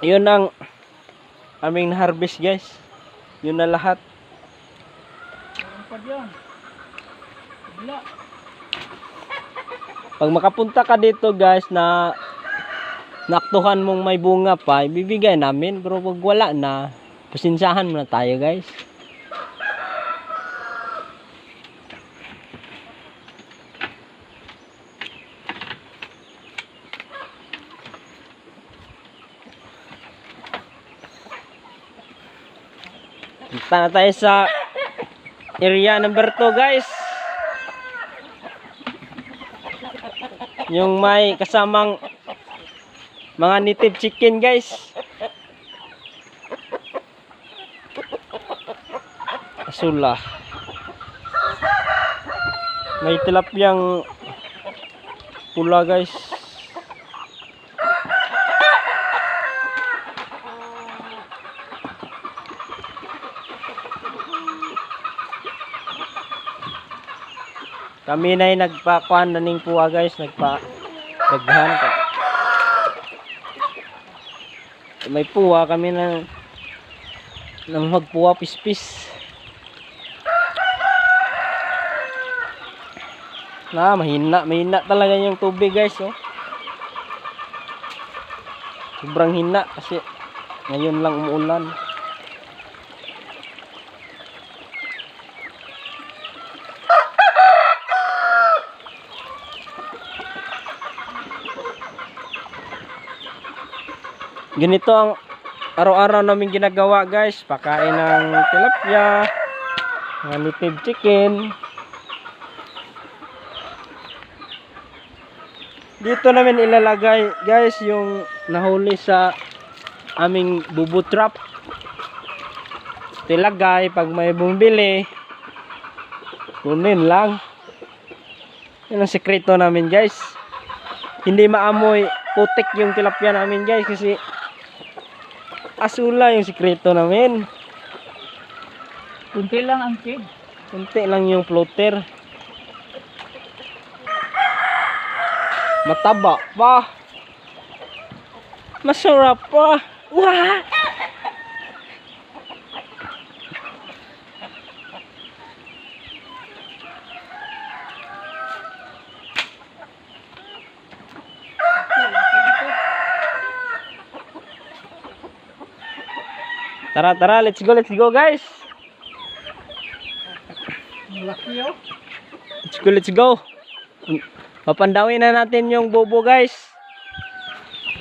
Yun ang aming harvest guys. Yun na lahat. Pag makapunta ka dito guys na naktuhan mong may bunga pa, ibibigay namin. Pero pag wala na, pasensyahan muna tayo guys. Punta na tayo sa area number 2 guys. Yung may kasamang mga native chicken guys. Asula. May tilapiyang pula guys. Kami na yung nagpakuan na ning puwa guys, nagpa-daghan ka. May puwa kami na nang magpuwa pispis. Na mahina talaga yung tubig guys, oh. Sobrang hina kasi ngayon lang umuulan. Ganito ang araw-araw namin ginagawa guys. Pakain ng tilapia, mga native chicken. Dito namin ilalagay guys yung nahuli sa aming bubu trap. Ilagay pag may bumili, kunin lang. Yan ang sekreto namin guys. Hindi maamoy putik yung tilapia namin guys kasi asula yung sikreto namin. Kunti lang ang feed. Kunti lang yung floater. Mataba pa. Masarap pa. Wah! Tara, let's go guys. Malaki oh. Let's go. Papandawin na natin yung bobo guys.